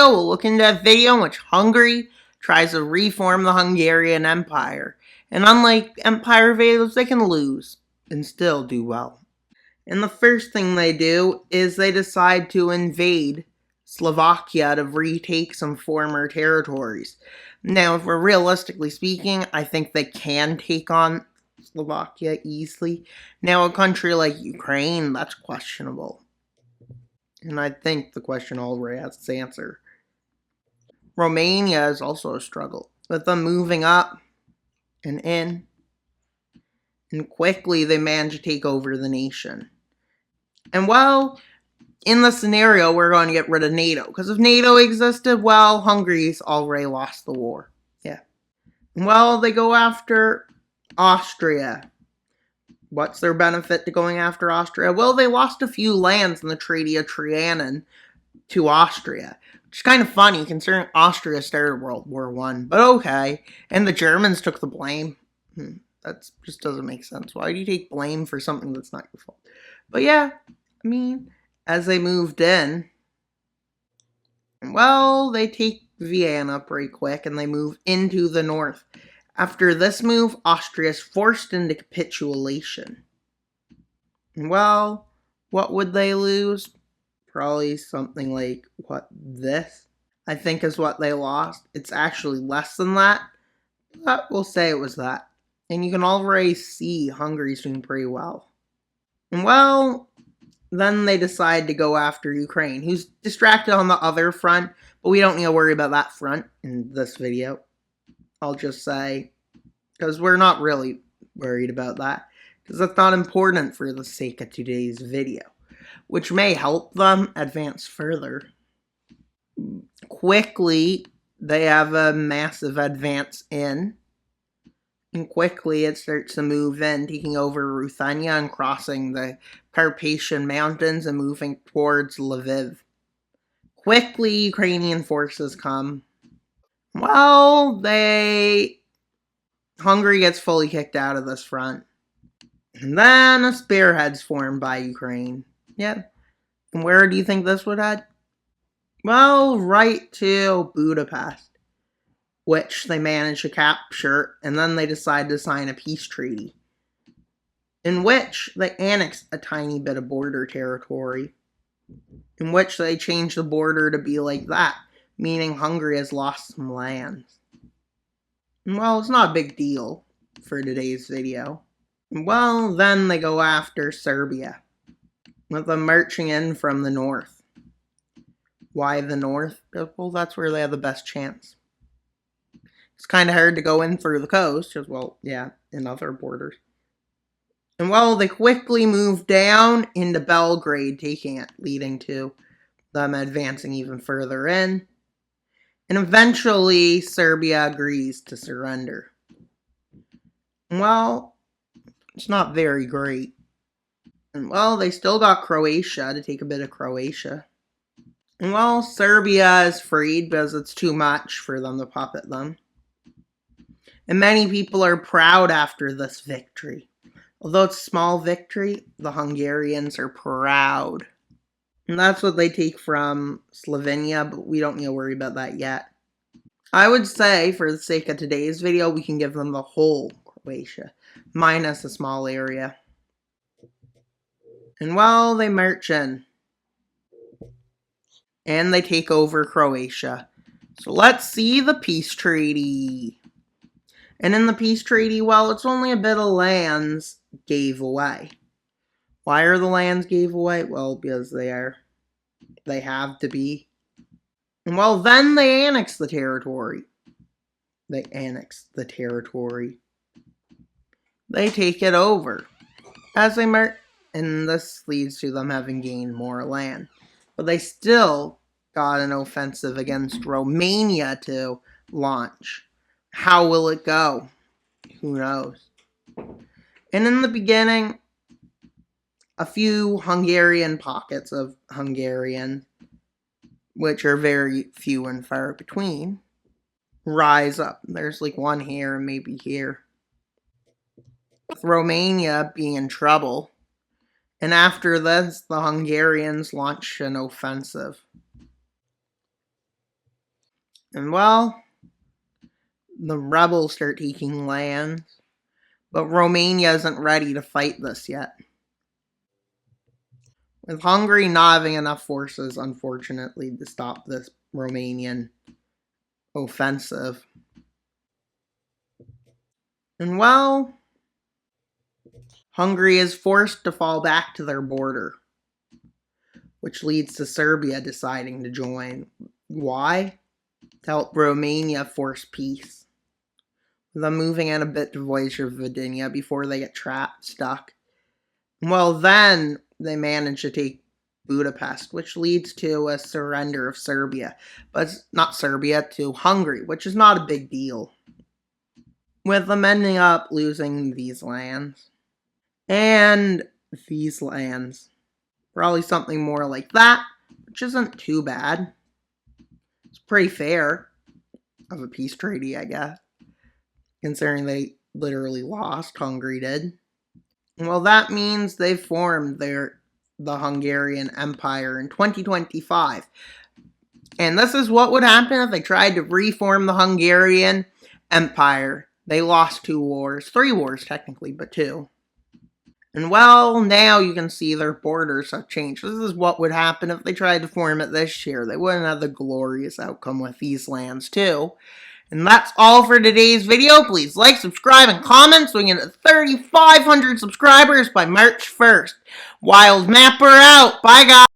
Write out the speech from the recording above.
video, we'll look into a video in which Hungary tries to reform the Hungarian Empire. And unlike Empire videos, they can lose and still do well. And the first thing they do is they decide to invade Slovakia to retake some former territories. Now, if we're realistically speaking, I think they can take on Slovakia easily. Now, a country like Ukraine, that's questionable. And I think the question already has its answer. Romania is also a struggle, with them moving up and in, and quickly they manage to take over the nation. And well, in the scenario, we're going to get rid of NATO, because if NATO existed, well, Hungary's already lost the war. Yeah. Well, they go after Austria. What's their benefit to going after Austria? Well, they lost a few lands in the Treaty of Trianon to Austria, which is kind of funny considering Austria started World War I. But okay, and the Germans took the blame. That just doesn't make sense. Why do you take blame for something that's not your fault? But yeah, I mean, as they moved in, well, they take Vienna pretty quick and they move into the north. After this move, Austria is forced into capitulation. Well, what would they lose? Probably something like, this? I think is what they lost. It's actually less than that, but we'll say it was that. And you can already see Hungary's doing pretty well. And well, then they decide to go after Ukraine, who's distracted on the other front, but we don't need to worry about that front in this video. I'll just say, because we're not really worried about that, because that's not important for the sake of today's video, which may help them advance further. Quickly, they have a massive advance in, and quickly it starts to move in, taking over Ruthenia and crossing the Carpathian Mountains and moving towards Lviv. Quickly, Ukrainian forces come. Well, Hungary gets fully kicked out of this front. And then a spearhead's formed by Ukraine. Yeah. And where do you think this would head? Well, right to Budapest, which they managed to capture, and then they decide to sign a peace treaty, in which they annexed a tiny bit of border territory, in which they changed the border to be like that, meaning Hungary has lost some lands. Well, it's not a big deal for today's video. Well, then they go after Serbia, with them marching in from the north. Why the north? Well, that's where they have the best chance. It's kind of hard to go in through the coast, as well, yeah, in other borders. And well, they quickly move down into Belgrade, taking it, leading to them advancing even further in. And eventually, Serbia agrees to surrender. Well, it's not very great. And well, they still got Croatia to take a bit of Croatia. And well, Serbia is freed because it's too much for them to puppet them. And many people are proud after this victory. Although it's a small victory, the Hungarians are proud. And that's what they take from Slovenia, but we don't need to worry about that yet. I would say, for the sake of today's video, we can give them the whole Croatia, minus a small area. And well, they march in. And they take over Croatia. So let's see the peace treaty. And in the peace treaty, well, it's only a bit of lands gave away. Why are the lands gave away? Well, because they have to be. And well, then they annex the territory. They take it over. As they march, and this leads to them having gained more land. But they still got an offensive against Romania to launch. How will it go? Who knows? And in the beginning, a few Hungarian pockets of Hungarian, which are very few and far between, rise up. There's like one here and maybe here. With Romania being in trouble. And after this, the Hungarians launched an offensive. And well, the rebels start taking lands, but Romania isn't ready to fight this yet. With Hungary not having enough forces, unfortunately, to stop this Romanian offensive. And well, Hungary is forced to fall back to their border, which leads to Serbia deciding to join. Why? To help Romania force peace. With them moving in a bit to Vojvodina before they get stuck. Well, then they manage to take Budapest, which leads to a surrender of Serbia. But not Serbia, to Hungary, which is not a big deal. With them ending up losing these lands. And these lands. Probably something more like that, which isn't too bad. It's pretty fair of a peace treaty, I guess. Considering they literally lost, Hungary did. Well, that means they formed the Hungarian Empire in 2025. And this is what would happen if they tried to reform the Hungarian Empire. They lost 2 wars. 3 wars, technically, but 2. And well, now you can see their borders have changed. This is what would happen if they tried to form it this year. They wouldn't have the glorious outcome with these lands, too. And that's all for today's video. Please like, subscribe, and comment so we can get 3,500 subscribers by March 1st. Wild Mapper out. Bye, guys.